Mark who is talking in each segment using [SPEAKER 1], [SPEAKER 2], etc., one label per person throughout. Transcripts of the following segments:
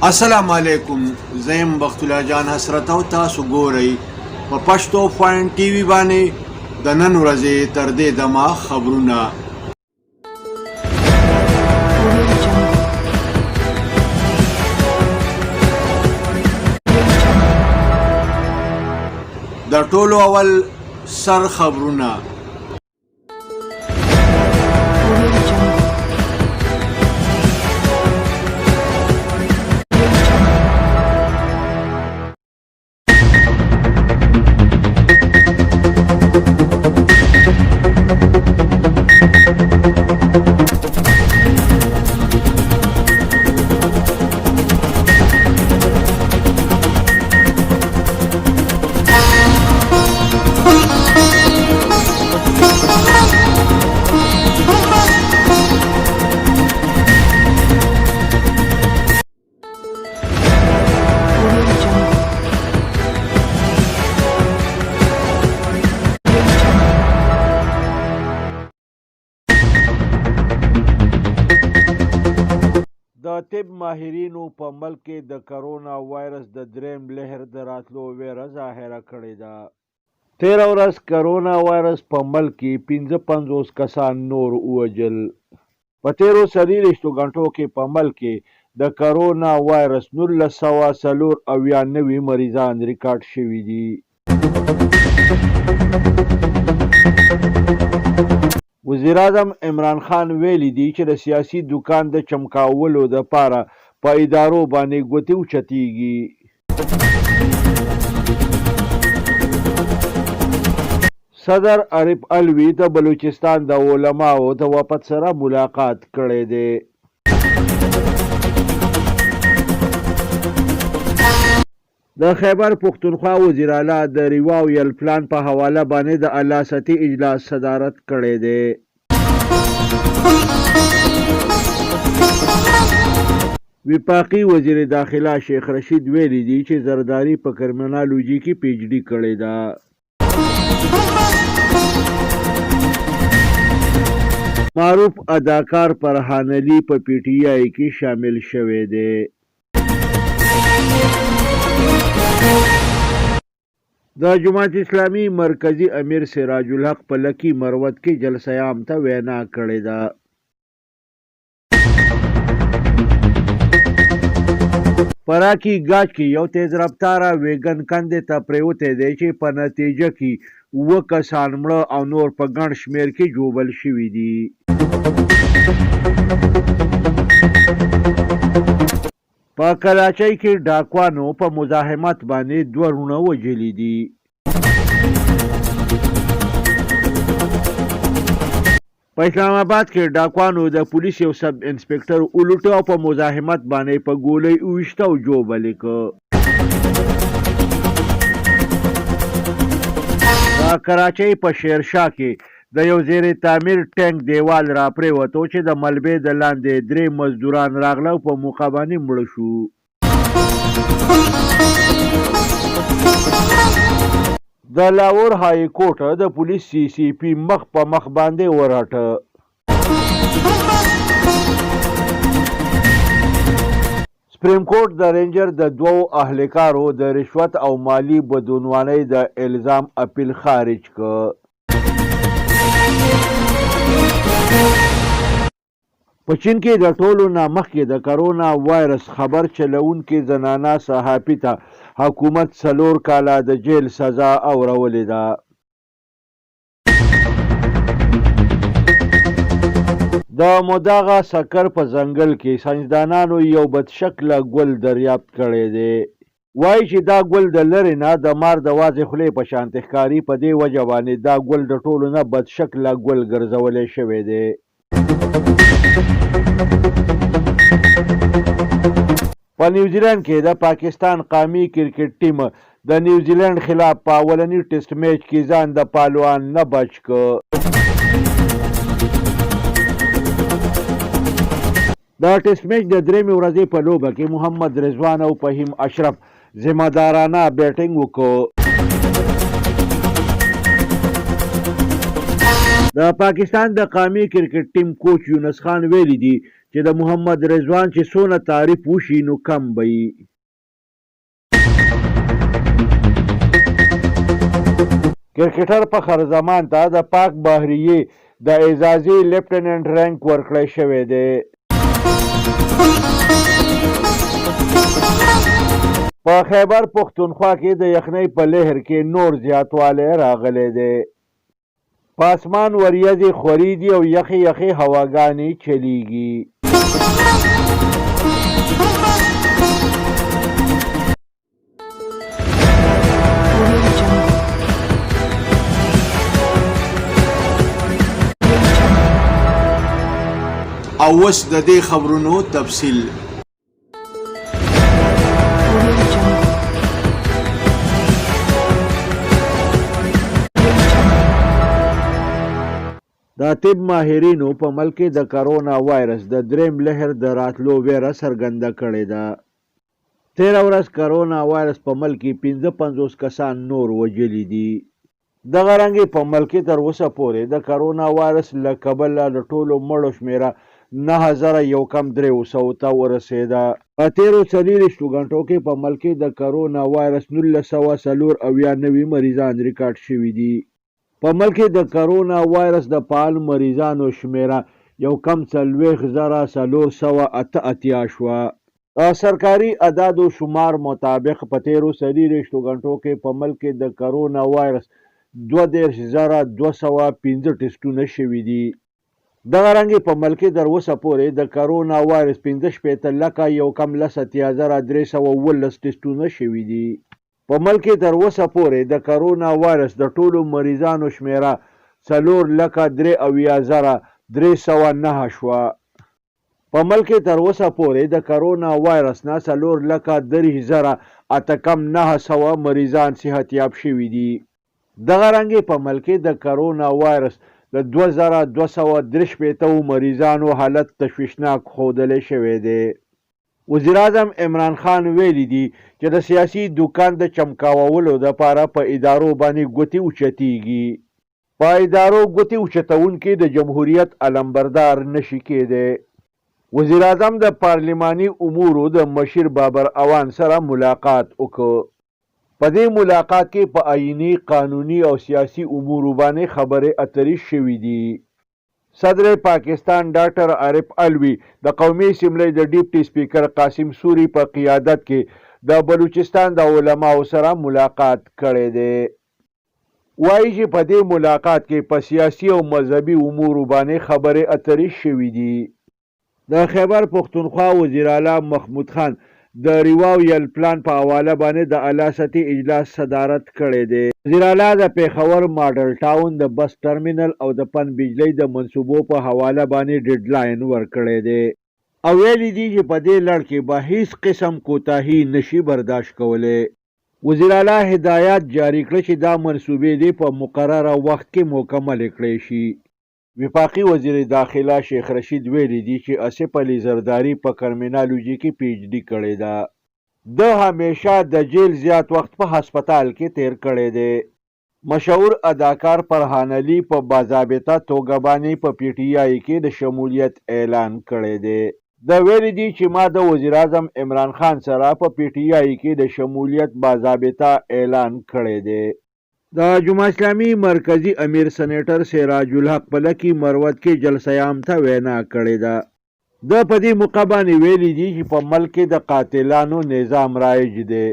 [SPEAKER 1] السلام علیکم، زیم بخت الله جان حسرت او تاسو ګورئ په پښتو پوینټ ټي وي باندې د نن ورځې تر دې دمه خبرونه. د ټولو اول سر خبرونه. د طب ماهرینو په ملک کې د کرونا وایرس د دریم لهر د راتلو ویره ظاهره کړې ده. 13 ورځ کرونا وایرس په ملک کې 55 کسان نور ووژل. په 13 غنټو کې په ملک کې د کرونا وایرس 1994 مریضان ریکارډ شوي دي. وزیر اعظم عمران خان ویلي دي چې د سیاسي دکان د چمکاولو دپاره په ادارو باندې ګوتې اوچتېږي. صدر عارف علوي د بلوچستان د علماو د وفد سره ملاقات کړی دی. د خیبر پښتونخوا وزیر اعلی د ریواویل پلان په حواله باندې د اعلی سطحي اجلاس صدارت کړی دی. وفاقي وزیر داخله شیخ رشید ویلي دي چې زرداری په کرمینالوجي کې پی ایچ ډي کړې ده. معروف اداکار فرحان علي په پی ټي آی کې شامل شوی دی. د جماعت اسلامي مرکزی امیر سراج الحق په لکی مروت کې جلسه عام ته وینا کړې ده. پراکی گاج کې یو تیز رفتاره ویګن کندې ته پریوتی دی چې په نتیجه کې 7 کسان مړه او نور په ګڼ شمېر کې ژوبل شوي دي. په کراچۍ کې ډاکوانو په مزاحمت باندې 2 وروڼه وژلي دي. په اسلام آباد کې ډاکوانو د پولیس یو سب انسپکټر ولوټه او په مزاحمت باندې په ګولۍ وویشته او ژوبل یې کړ. د کراچۍ په شیرشاه کې د یو زیر تعمیر ټینک دیوال را پریوتو چې د ملبې د لاندې 3 مزدوران راغله او په موقع باندې مړه شو. د لاهور های کورټ د پولیس سی سی پی مخ په مخ باندې ورهټه. سپریم کورټ د رینجر د 2 اهلکارو د رشوت او مالی بدعنوانۍ د الزام اپیل خارج کړ. په چین کې د ټولو نه مخکې د کرونا وایرس خبر چلوونکې زنانه صحافي ته حکومت 4 کاله د جیل سزا اورولې ده. د مداغه سکر په ځنګل کې ساینسدانانو یو بدشکله ګل دریافت کړی دی. وایي چې دا ګل د لرې نه د مار د وازې خولې په شان ښکاري. په دې وجه باندې دا ګل د ټولو نه بدشکله ګل ګرځولی شوی دی. په نیوزیلند کې د پاکستان قومي کرکټ ټیم د نیوزیلند خلاف په اولني ټیسټ میچ کې ځان د پالوان نه بچ کړ. د ټیسټ میچ د 3 ورځې په لوبه کې محمد رضوان او فهیم اشرف ذمہ دارانه بیټینګ وکړ. د پاکستان د قومي کرکټ ټیم کوچ یونس خان ویلي دي چې د محمد رضوان چې څونه تعریف وشي نو کم به وي. کرکټر فخر زمان ته د پاک بحریې د اعزازي لیفټیننټ رینک ورکړی شوی دی. په خیبر پښتونخوا کې د یخنۍ په لهر کې نور زیاتوالی راغلی دی. په اسمان وریځې خوري دي او یخې یخې هواګانې چلیږي.
[SPEAKER 2] او اوس د دې خبرونو تفصیل.
[SPEAKER 1] د طب ماهرینو په ملک کې د کرونا وایرس د دریم لهر د راتلو ویره څرګنده کړې ده. 13 ورځ کرونا وایرس په ملک کې 55 کسان نور وژلي دي. دغه رنګې په ملک کې تر اوسه پورې د کرونا وایرس له کبله د ټولو مړو شمیره 9103 ته ورسېده. په تیرو 24 غنټو کې په ملک کې د کرونا وایرس 1994 مریضان ریکارډ شوي دي. په ملک کې د کرونا وایرس د فعال مریضانو شمیره 1,40,488 شوه. سرکاري اعدادو شمار مطابق په تیرو 24 غنټو کې په ملک کې د کرونا وایرس 22,215 ټسټونه شوي دي. دغه رنګې په ملک کې تر اوسه پورې د کرونا وایرس 15,1,83,319 ټسټونه شوي دي. په ملک کې تر اوسه پورې د کرونا وایرس د ټولو مریضانو شمیره 4,83,309 شوه. په ملک کې تر اوسه پورې د کرونا وایرس نه 4,03,900 مریضان صحتیاب شوي دي. دغه رنګې په ملک کې د کرونا وایرس د 2,263 مریضانو حالت تشویشناک ښودلی شوی دی. وزیر اعظم عمران خان ویلي دي چې د سیاسي دوکان د چمکاولو لپاره په ادارو باندې ګوتې اوچتېږي. په ادارو ګوتې اوچتونکي د جمهوریت علمبردار نشي کېدی. وزیر اعظم د پارلماني امورو د مشیر بابر اوان سره ملاقات وکړ. په دې ملاقات کې په آئینی، قانوني او سیاسي امورو باندې خبرې اترې شوې دي. صدر پاکستان ډاکټر عارف علوي د قومي اسمبلی د ډیپټي سپیکر قاسم سوري په قیادت کې د بلوچستان د علماو سره ملاقات کړی دی. وایي چې په دې ملاقات کې په سیاسي او مذهبي امورو باندې خبرې اترې شوې دي. د خیبر پښتونخوا وزیر اعلی محمود خان د ریواویل پلان په حواله باندې د اعلی سطحي اجلاس صدارت کړی دی. وزیر اعلی د پیښور ماډل ټاون د بس ټرمینل او د پن بجلی د منصوبو په حواله باندې ډیډلاین ورکړی دی او ویلي دي چې په دې لړ کې به هیڅ قسم کوتاهي نشي برداشت کولی. وزیر اعلی هدایات جاری کړ چې دا منصوبې دې په مقرره وخت کې مکمل کړی شي. وفاقي وزیر داخله شیخ رشید ویلي دي چې آصف علي زرداری په کرمینالوجي کې پی ایچ ډي کړې ده. د همیشه د جیل زیات وخت په هسپتال کې تیر کړی دی. مشهور اداکار فرحان علي په باضابطه توګه باندې په پی ټي آی کې د شمولیت اعلان کړی دی. د ویلي دي چې ما د وزیر اعظم عمران خان سره په پی ټي آی کې د شمولیت باضابطه اعلان کړی دی. د جمعه اسلامي مرکزی امیر سینیټر سراج الحق په لکي مروت کې جلسه عام ته وینا کړې ده. د په دې موقع باندې ویلي دي چې په ملک کې د قاتلانو نظام رایج دی.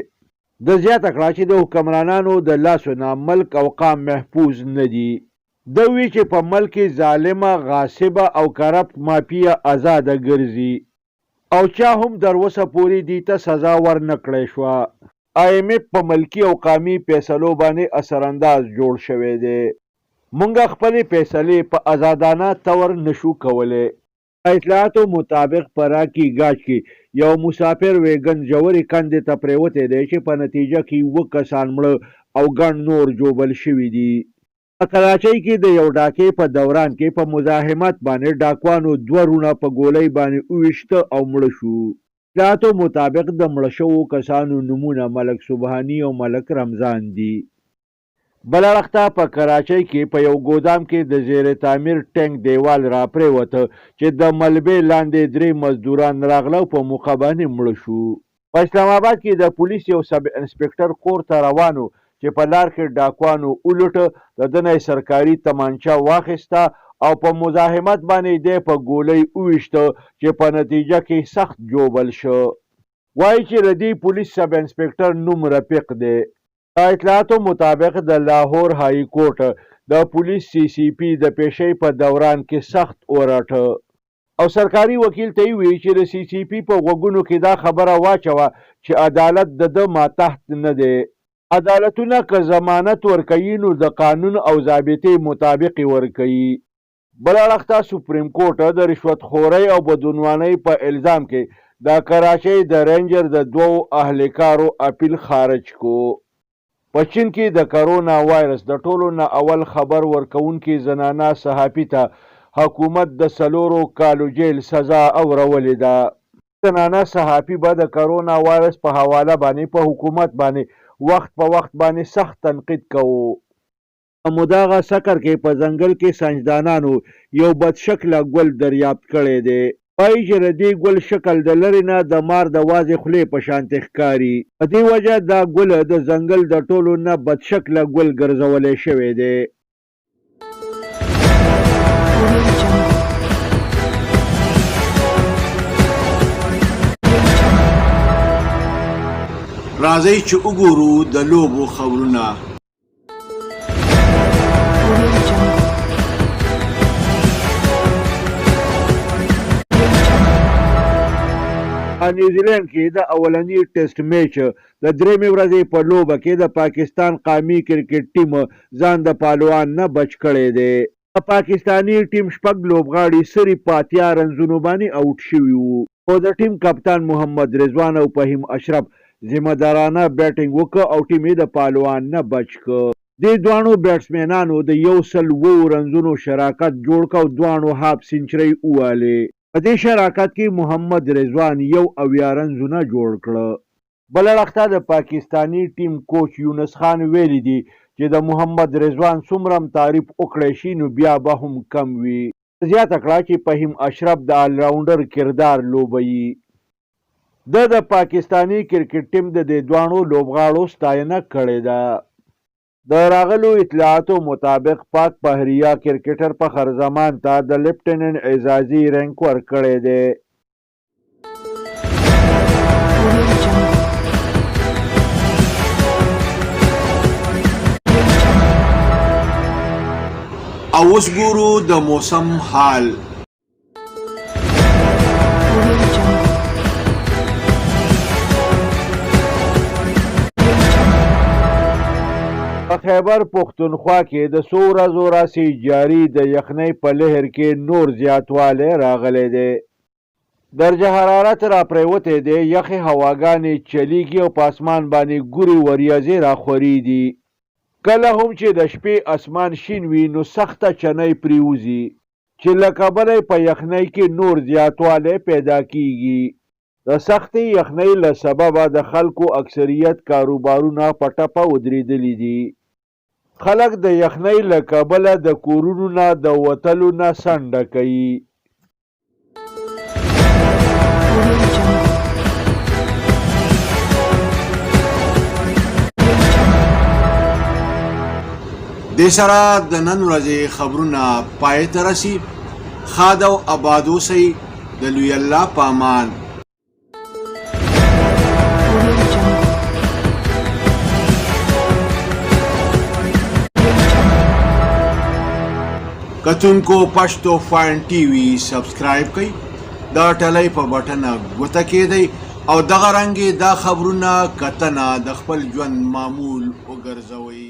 [SPEAKER 1] د زیاته کړه چې د حکمرانانو د لاسو نه ملک او قام محفوظ نه دي. د وی چې په ملک کې ظالمه، غاصبه او کرپټ مافیا آزاده ګرځي او چا هم در اوسه پورې دې ته سزا ورنکړې شوه. IMF په ملکی او قومي فیصلو باندې اثرانداز جوړ شوی دی. مونږ خپلې فیصلې په آزادانه تور نشو کولی. اطلاعاتو مطابق په راکي ګاج کې یو مسافر ویګن ژورې کندې ته پریوتی دی چې په نتیجه کې 7 کسان مړه او ګڼ نور جوبل شوي دي. په کراچۍ کې د یو ډاکې په دوران کې په مزاحمت باندې ډاکوانو 2 رونه په ګولۍ باندې وویشته او مړه شو. اطلاعاتو مطابق د مړه شوو کسانو نومونه ملک سبحاني او ملک رمضان دي. بل اړخته په کراچۍ کې په یو ګودام کې د زیر تعمیر ټینک دیوال راپرېوته چې د ملبې لاندې 3 مزدوران راغله او په موقع باندې مړه شو. په اسلام آباد کې د پولیس یو سب انسپکټر کور ته روانو چې په لار کې ډاکوانو ولوټه د ده نه سرکاري تمانچه واخیسته او په مزاحمت باندې دی په ګولۍ وویشته چې په نتیجه کې سخت جوبل شو. وایي چې د دې پولیس سب انسپکټر نوم رفیق دی. د اطلاعاتو مطابق د لاهور هائی کورټ د پولیس CCP د پیشۍ په دوران کې سخت وراټه او سرکاري وکیل ته وی چې د CCP په غوږونو کې دا خبره واچوه چې عدالت د ده ماتحت نه دی. عدالتونه که ضمانت ورکوي نو د قانون او ضابطې مطابق ورکوي. بل اړخته سپریم کورټ د رشوت خورۍ او بدعنوانۍ په الزام کې د کراچۍ د رینجر د 2 اهلکارو اپیل خارج کو. په چین کې د کرونا وایرس د ټولو نه اول خبر ورکوونکي زنانه صحافي ته حکومت د 4 کالو جیل سزا اورولې ده. زنانه صحافي به د کرونا وایرس په حواله باندې په حکومت باندې وخت په وخت باندې سخت تنقید کوو. مداغه سکر کې په ځنګل کې ساینسدانانو یو بد شکله ګل دریافت کړی دی. وایي چې د دې ګل شکل د لرې نه د مار د وازې خولې په شانتې ښکاري. په دې وجه دا ګل د ځنګل د ټولو نه بد شکله ګل ګرځولی شوی دی.
[SPEAKER 2] راځئ چې وګورو د لوبو خبرونه.
[SPEAKER 1] نیوزیلینډ کې د اولنی ټیسټ میچ د 3مې ورځې په لوبه کې د پاکستان قومي کرکټ ټیم ځان د پهلوان نه بچ کړی دی. د پاکستاني ټیم 6 لوبغاړي صرف په 80 رنزونو باندې آوټ شوي وو او د ټیم کپتان محمد رضوان او فهیم اشرف ذمہ دارانه بیټینګ وکړ او ټیم یې د پهلوان نه بچ کړ. دې دواړو بیټسمینانو د 100 رنزونو شراکت جوړ کړ او دواړو هاف سینچري ووهلې. په دې شراکت کې محمد رضوان 71 رنزونه جوړ کړه. بل اړخته د پاکستاني ټیم کوچ یونس خان ویلي دي چې د محمد رضوان څومره هم تعریف وکړی شي نو بیا به هم کم وي. زیاته کړه چې فهیم اشرف د آل راونډر کردار لوبوي. د پاکستاني کرکټ ټیم د دې دواړو لوبغاړو ستاینه کړې ده. د راغلو اطلاعاتو مطابق پاک بحریه کرکټر فخر زمان ته د لیفټیننټ اعزازي رینک ورکړی دی.
[SPEAKER 2] او اوس ګورو د موسم حال.
[SPEAKER 1] په خیبر پښتونخوا کې د 100 ورځو راسې جاري د یخنۍ په لهر کې نور زیاتوالی راغلی دی. درجه حرارت راپریوتی دی، یخې هواګانې چلیږي او په اسمان باندې ګوري وریځې راخورېږي. کله هم چې د شپې اسمان شین وي نو سخته چنۍ پریوځي چې له کبله په یخنۍ کې نور زیاتوالی پیدا کیږي. د سختې یخنۍ له سببه د خلکو اکثریت کاروبارونه په ټپه ودرېدلي دي. خلک د یخنۍ له کبله د کورونو نه د وتلو نه سنډه کوي.
[SPEAKER 2] دې سره د نن ورځې خبرونه پای ته رسي. ښاد او اباد اوسئ. د لوی الله په امان. کتونکو پښتو ټي وي سبسکرایب کړئ، دا ټلۍ په بټنه ګوته کېدئ او دغه رنګې دا خبرونه کتنه د خپل ژوند معمول وګرځوئ.